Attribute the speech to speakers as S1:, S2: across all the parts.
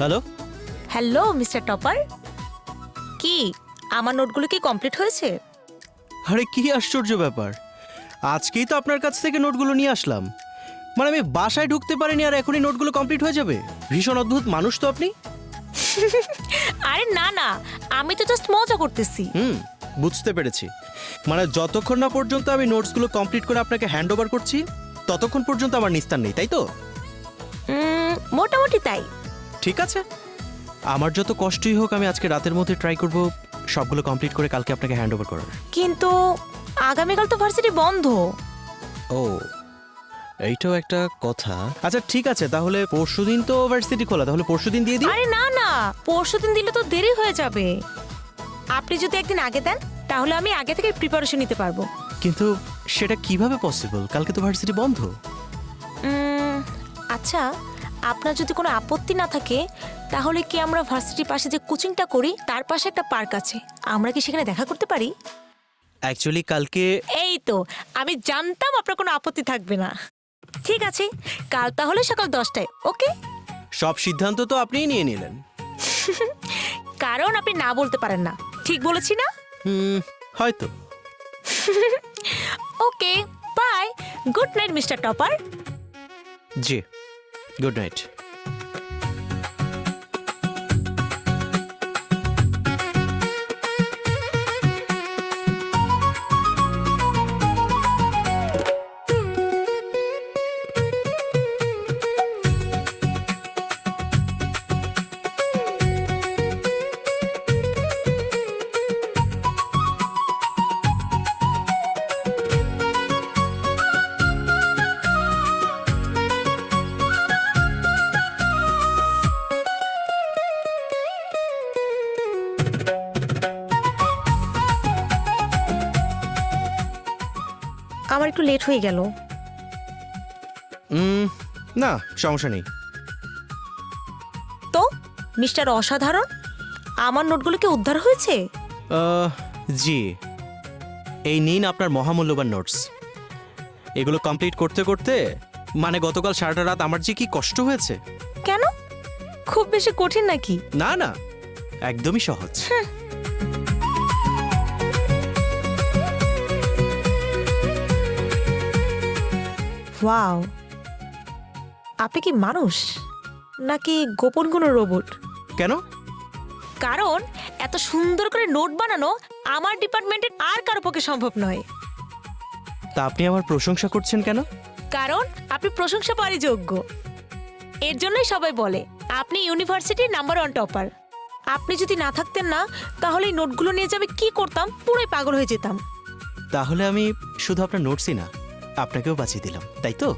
S1: Hello.
S2: Hello mister topper, কি আমার নোটগুলো কি কমপ্লিট হয়েছে?
S1: আরে কি আশ্চর্য ব্যাপার, আজকেই তো আপনার কাছ থেকে নোটগুলো নিয়ে আসলাম। মানে আমি বাসায় ঢুকতে পারিনি আর এখনই নোটগুলো কমপ্লিট হয়ে যাবে? ভীষণ অদ্ভুত মানুষ তো আপনি।
S2: আরে না না, আমি তো জাস্ট মজা করতেছি।
S1: বুঝতে পেরেছি। মানে যতক্ষণ না পর্যন্ত আমি নোটসগুলো কমপ্লিট করে আপনাকে হ্যান্ড ওভার করছি ততক্ষণ পর্যন্ত আমার নিস্তার নেই, তাই তো?
S2: মোটামুটি তাই।
S1: ঠিক আছে, আমার যত কষ্টই হোক আমি আজকে রাতের মধ্যে ট্রাই করব সবগুলো কমপ্লিট করে কালকে আপনাকে হ্যান্ড ওভার করার।
S2: কিন্তু আগামীকাল তো ভার্সিটি বন্ধ।
S1: ও, এইটাও একটা কথা। আচ্ছা ঠিক আছে, তাহলে পরশুদিন তো ভার্সিটি খোলা, তাহলে পরশুদিন দিয়ে দিই।
S2: আরে না না, পরশুদিন দিলে তো দেরি হয়ে যাবে। আপনি যদি একদিন আগে দেন তাহলে আমি আগে থেকে প্রিপারেশন নিতে পারবো।
S1: কিন্তু সেটা কিভাবে পসিবল? কালকে তো ভার্সিটি বন্ধ।
S2: আচ্ছা, আপনার যদি কোনো আপত্তি না থাকে তাহলে কি আমরা ভার্সিটির পাশে যে কোচিংটা করি তার পাশে একটা পার্ক আছে, আমরা কি সেখানে দেখা করতে পারি?
S1: অ্যাকচুয়ালি কালকে
S2: এই তো, আমি জানতাম আপনার কোনো আপত্তি থাকবে না। ঠিক আছে, কাল তাহলে সকাল 10টায়। ওকে?
S1: সব সিদ্ধান্ত তো আপনিই নিয়ে নিলেন।
S2: কারণ আপনি না বলতে পারেন না, ঠিক বলেছি না?
S1: হয়তো।
S2: Okay, bye. Good night mister topper.
S1: জি, গুড নাইট।
S2: আমার একটু লেট হয়ে গেল।
S1: না, সমস্যা নেই।
S2: তো মিস্টার অসাধারণ, আমার নোটগুলো কি উদ্ধার হয়েছে?
S1: জি, এই নিন আপনার মহামূল্যবান নোটস। এগুলো কমপ্লিট করতে করতে মানে গতকাল সারাটা রাত আমার যে কি কষ্ট হয়েছে।
S2: কেন, খুব বেশি কঠিন নাকি?
S1: না না, একদমই সহজ।
S2: ওয়াও, আপনি কি মানুষ নাকি গোপন কোনো রোবট?
S1: কেন?
S2: কারণ এত সুন্দর করে নোট বানানো আমার ডিপার্টমেন্টের আর কারো পক্ষে সম্ভব নয়।
S1: তা আপনি আমার প্রশংসা করছেন কেন?
S2: কারণ আপনি প্রশংসা পাওয়ারই যোগ্য। এর জন্যই সবাই বলে আপনি ইউনিভার্সিটির নাম্বার 1 টপার। আপনি যদি না থাকতেন না তাহলে এই নোটগুলো নিয়ে যে আমি কি করতাম, পুরোই পাগল হয়ে যেতাম।
S1: তাহলে আমি শুধু আপনার নোটসই না, আপনাকেও বাঁচিয়ে দিলাম, তাই তো?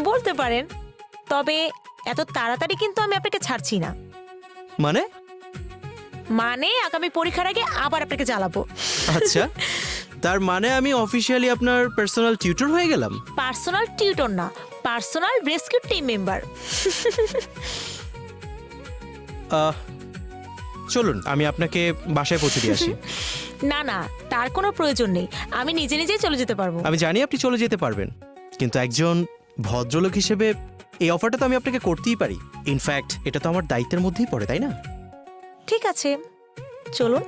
S2: বলতে পারেন, তবে এত তাড়াতাড়ি কিন্তু আমি আপনাকে ছাড়ছি না।
S1: মানে?
S2: মানে আগামী পরীক্ষার আগে আবার আপনাকে জ্বালাবো।
S1: আচ্ছা, তার মানে আমি অফিসিয়ালি আপনার পার্সোনাল টিউটর হয়ে গেলাম?
S2: পার্সোনাল টিউটর না, পার্সোনাল রেস্কিউ টিম মেম্বার।
S1: চলুন আমি আপনাকে বাসায় পৌঁছে দিয়ে আসি।
S2: না না, তার কোনো প্রয়োজন নেই, আমি নিজে নিজেই চলে যেতে পারবো।
S1: আমি জানি আপনি চলে যেতে পারবেন, কিন্তু একজন ভদ্রলোক হিসেবে এই অফারটা তো আমি আপনাকে করতেই পারি। ইনফ্যাক্ট এটা তো আমার দায়িত্বের মধ্যেই পড়ে, তাই না?
S2: ঠিক আছে, চলুন।